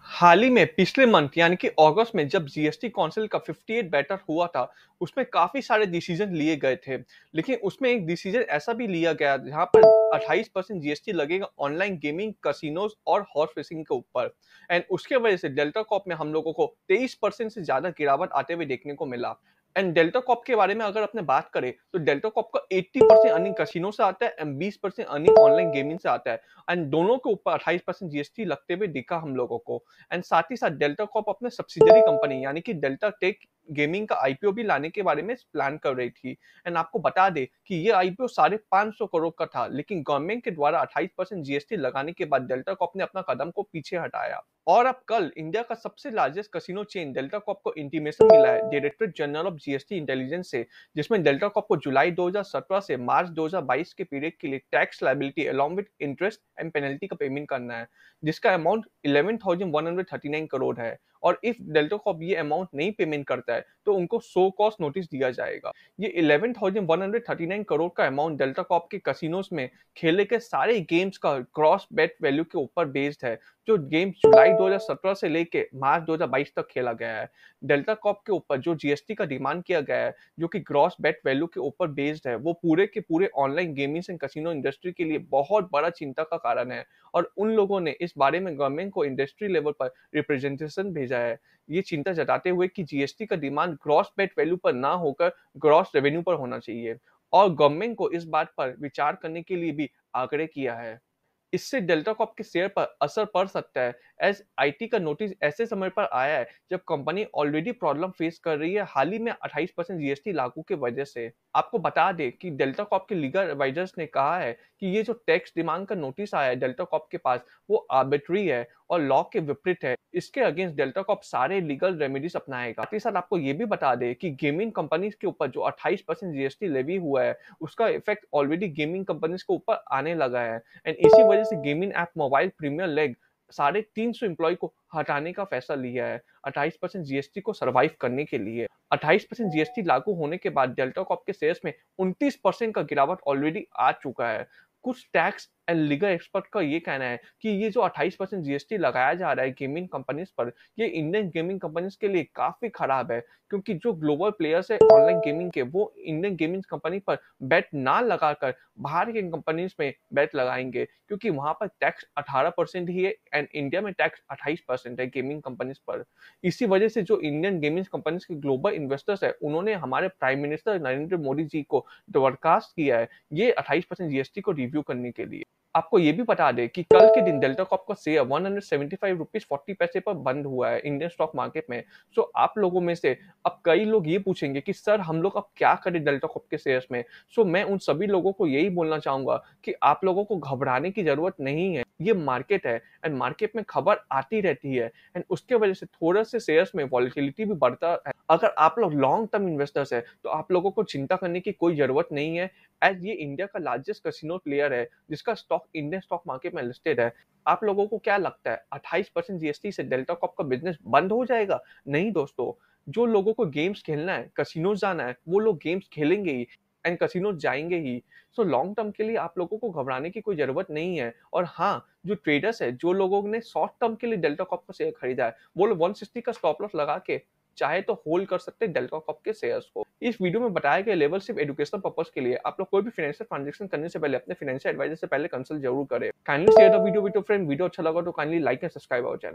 हाल ही में पिछले मंथ यानी कि अगस्त में जब जीएसटी काउंसिल का 58 बैठक हुआ था, उसमें काफ़ी सारे डिसीजन लिए गए थे। लेकिन उसमें एक डिसीजन ऐसा भी लिया गया जहाँ पर 28% जीएसटी लगेगा ऑनलाइन गेमिंग, कैसीनोज़ और हॉर्स रेसिंग के ऊपर। एंड उसके वजह से डेल्टा कॉर्प में हम लोगों को 23% से ज़्यादा गिरावट आते हुए देखने को मिला। एंड डेल्टा कॉर्प के बारे में अगर अपने बात करें, तो डेल्टा कॉर्प का 80% अर्निंग कैसीनो से आता है एंड 20% अर्निंग ऑनलाइन गेमिंग से आता है। एंड दोनों के ऊपर 28% जीएसटी लगते हुए दिखा हम लोगों को। एंड साथ ही साथ डेल्टा कॉर्प अपने सब्सिडियरी कंपनी यानी कि डेल्टा टेक गेमिंग का आईपीओ भी लाने के बारे में प्लान कर रही थी। एंड आपको बता दे कि ये आईपीओ 550 करोड़ का था, लेकिन गवर्नमेंट के द्वारा 28% जीएसटी लगाने के बाद डेल्टा कॉर्प ने अपना कदम को पीछे हटाया। और अब कल इंडिया का सबसे largest casino chain delta Corp को इंटीमेशन मिला है directorate general of GST intelligence से, जिसमें डेल्टा कॉर्प को जुलाई 2017 से मार्च 2022 के पीरियड के लिए tax liability along with interest and penalty का पेमेंट करना है, जिसका अमाउंट 11,139 करोड़ है। और इफ डेल्टा कॉर्प ये अमाउंट नहीं पेमेंट करता है तो उनको सो कॉस्ट नोटिस दिया जाएगा। ये 11,139 करोड़ का अमाउंट डेल्टा कॉर्प के कैसीनोज में खेले के सारे गेम्स का क्रॉस बेट वैल्यू के ऊपर बेस्ड है, जो गेम जुलाई 2017 से लेके मार्च 2022 तक खेला गया है। डेल्टा कॉर्प के ऊपर जो जीएसटी का डिमांड किया गया है, जो कि ग्रॉस बेट वैल्यू के ऊपर बेस्ड है, वो पूरे के पूरे online gaming and casino industry के लिए बहुत बड़ा चिंता का कारण है। और उन लोगों ने इस बारे में गवर्नमेंट को इंडस्ट्री लेवल पर रिप्रेजेंटेशन भेजा है, ये चिंता जताते हुए कि जीएसटी का डिमांड ग्रॉस बेट वैल्यू पर ना होकर ग्रॉस रेवेन्यू पर होना चाहिए। और गवर्नमेंट को इस बात पर विचार करने के लिए भी आग्रह किया है। इससे डेल्टा कॉर्प के शेयर पर असर पड़ सकता है, एज आईटी का नोटिस ऐसे समय पर आया है जब कंपनी ऑलरेडी प्रॉब्लम फेस कर रही है हाल ही में 28% जीएसटी लागू के वजह से। आपको बता दें कि डेल्टा कॉर्प के लीगल एडवाइजर्स ने कहा है कि ये जो टैक्स डिमांड का नोटिस आया है डेल्टा कॉर्प के पास, वो आर्बिट्री है और लॉ के विपरीत है। इसके अगेंस्ट डेल्टा कॉर्प सारे लीगल रेमेडीज अपनाएगा। साथ ही साथ आपको ये भी बता दें कि गेमिंग कंपनीज के ऊपर जो 28% जीएसटी लेवी हुआ है, उसका इफेक्ट ऑलरेडी गेमिंग कंपनीज के ऊपर आने लगा है। एंड इसी वजह से gaming app mobile premier league 350 employee को हटाने का फैसला लिया है 28% जीएसटी को सरवाइव करने के लिए। 28% जीएसटी लागू होने के बाद डेल्टा कॉर्प के शेयर्स में 29% का गिरावट ऑलरेडी आ चुका है। कुछ टैक्स एंड लीगल एक्सपर्ट का ये कहना है कि ये जो 28% जीएसटी लगाया जा रहा है गेमिंग कंपनीज पर, ये इंडियन गेमिंग कंपनीज के लिए काफी खराब है, क्योंकि जो ग्लोबल प्लेयर्स है ऑनलाइन गेमिंग के, वो इंडियन गेमिंग कंपनी पर बेट ना लगाकर बाहर के कंपनीज में बेट लगाएंगे, क्योंकि वहां पर टैक्स 18% ही है एंड इंडिया में टैक्स 28% है गेमिंग कंपनीज पर। इसी वजह से जो इंडियन गेमिंग कंपनीज के ग्लोबल इन्वेस्टर्स है, उन्होंने हमारे प्राइम मिनिस्टर नरेंद्र मोदी जी को दरखास्त किया है ये 28% जीएसटी को रिव्यू करने के लिए। आपको ये भी बता दें कि कल के दिन डेल्टा कॉर्प का शेयर 175 रुपीज 40 पैसे पर बंद हुआ है इंडियन स्टॉक मार्केट में। सो आप लोगों में से अब कई लोग ये पूछेंगे कि सर हम लोग अब क्या करें डेल्टा कॉर्प के शेयर्स में। सो मैं उन सभी लोगों को यही बोलना चाहूंगा कि आप लोगों को घबराने की जरूरत नहीं है। ये मार्केट है एंड मार्केट में खबर आती रहती है एंड उसके वजह से थोड़ा से शेयर्स में वॉलिटिलिटी भी बढ़ता है। अगर आप लोग लॉन्ग टर्म इन्वेस्टर्स है तो आप लोगों को चिंता करने की कोई जरूरत नहीं है, एज ये इंडिया का लार्जेस्ट कैसीनो प्लेयर है जिसका स्टॉक इंडियन स्टॉक मार्केट में लिस्टेड है। आप लोगों को क्या लगता है 28% जीएसटी से डेल्टा कॉर्प का बिजनेस बंद हो जाएगा? नहीं दोस्तों, जो लोगों को गेम्स खेलना है, कैसीनो जाना है, वो लोग गेम्स खेलेंगे ही एंड कैसीनो जाएंगे ही। सो लॉन्ग टर्म के लिए आप लोगों को घबराने की कोई जरूरत नहीं है। और हाँ, जो ट्रेडर्स है, जो लोगों ने शॉर्ट टर्म के लिए डेल्टा कॉर्प का शेयर खरीदा है, वो लोग 160 का स्टॉप लॉस लगा के चाहे तो होल्ड कर सकते हैं डेल्टा कॉर्प के शेयर्स को। इस वीडियो में बताए गए लेवल सिर्फ एजुकेशनल पर्पस के लिए। आप लोग कोई भी फाइनेंशियल ट्रांजैक्शन करने से पहले अपने फाइनेंशियल एडवाइजर से पहले कंसल्ट जरूर करें। Kindly share the video with your friend. Video अच्छा लगा तो kindly like and subscribe our channel.